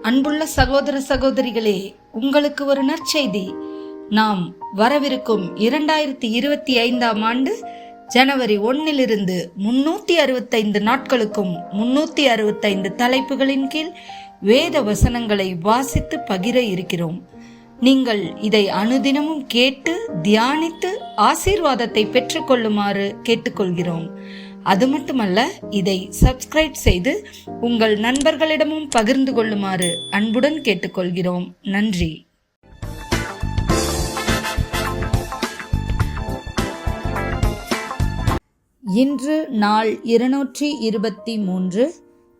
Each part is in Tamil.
அன்புள்ள சகோதர சகோதரிகளே, உங்களுக்கு ஒரு நற்செய்தி. நாம் வரவிருக்கும் 2025 ஆண்டு ஜனவரி 1 365 நாட்களுக்கும் 365 தலைப்புகளின் கீழ் வேத வசனங்களை வாசித்து பகிர இருக்கிறோம். நீங்கள் இதை அனுதினமும் கேட்டு தியானித்து ஆசீர்வாதத்தை பெற்றுக்கொள்ளுமாறு கேட்டுக்கொள்கிறோம். அது மட்டுமல்ல, இதை சப்ஸ்கிரைப் செய்து உங்கள் நண்பர்களிடமும் பகிர்ந்து கொள்ளுமாறு அன்புடன் கேட்டுக்கொள்கிறோம். நன்றி. இன்று நாள் 223.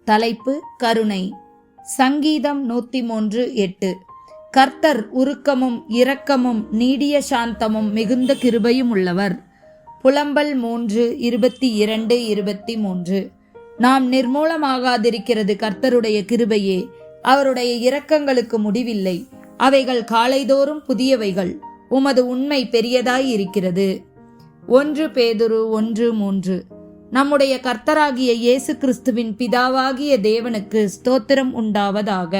தலைப்பு கருணை. சங்கீதம் 103:8. கர்த்தர் உருக்கமும் இரக்கமும் நீடிய சாந்தமும் மிகுந்த கிருபையும் உள்ளவர். புலம்பல் 3:22-23. நாம் நிர்மூலமாகாதிருக்கிறது கர்த்தருடைய கிருபையே, அவருடைய இரக்கங்களுக்கு முடிவில்லை. அவைகள் காலைதோறும் புதியவைகள், உமது உண்மை பெரியதாய் இருக்கிறது. 1 பேதுரு 1:3. நம்முடைய கர்த்தராகிய இயேசு கிறிஸ்துவின் பிதாவாகிய தேவனுக்கு ஸ்தோத்திரம் உண்டாவதாக.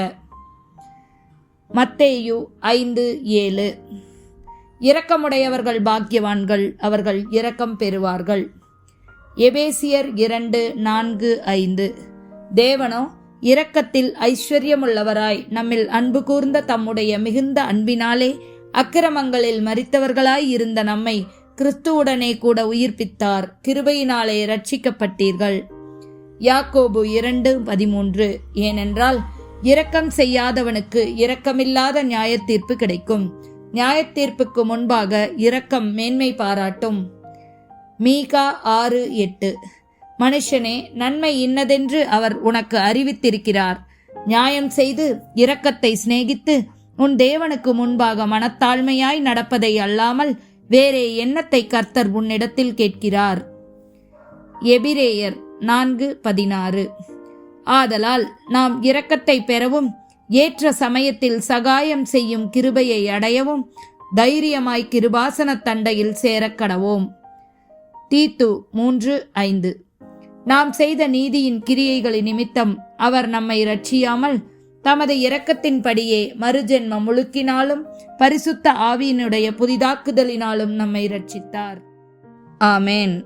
மத்தேயு 5:7. இரக்கமுடையவர்கள் பாக்கியவான்கள், அவர்கள் இரக்கம் பெறுவார்கள். எபேசியர் 2:4-5. தேவனோ இரக்கத்தில் ஐஸ்வர்யமுள்ளவராய் நம்மில் அன்பு கூர்ந்த தம்முடைய மிகுந்த அன்பினாலே அக்கிரமங்களில் மரித்தவர்களாய் இருந்த நம்மை கிறிஸ்துவுடனே கூட உயிர்ப்பித்தார். கிருபையினாலே இரட்சிக்கப்பட்டீர்கள். யாக்கோபு 2:13. ஏனென்றால் இரக்கம் செய்யாதவனுக்கு இரக்கமில்லாத நியாயத்தீர்ப்பு கிடைக்கும். நியாயத்தீர்ப்புக்கு முன்பாக இரக்கம் மேன்மை பாராட்டும். மீகா 6:8. மனுஷனே, நன்மை இன்னதென்று அவர் உனக்கு அறிவித்திருக்கிறார். நியாயம் செய்து இரக்கத்தை சிநேகித்து உன் தேவனுக்கு முன்பாக மனத்தாழ்மையாய் நடப்பதை அல்லாமல் வேறே எண்ணத்தை கர்த்தர் உன்னிடத்தில் கேட்கிறார். எபிரேயர் 4:16. ஆதலால் நாம் இரக்கத்தை பெறவும் ஏற்ற சமயத்தில் சகாயம் செய்யும் கிருபையை அடையவும் தைரியமாய் கிருபாசன தண்டையில் சேரக்கடவோம். தீத்து 3:5. நாம் செய்த நீதியின் கிரியைகளின் நிமித்தம் அவர் நம்மை இரட்சியாமல் தமது இரக்கத்தின்படியே மறுஜென்ம முழுக்கினாலும் பரிசுத்த ஆவியினுடைய புதிதாக்குதலினாலும் நம்மை இரட்சித்தார். ஆமேன்.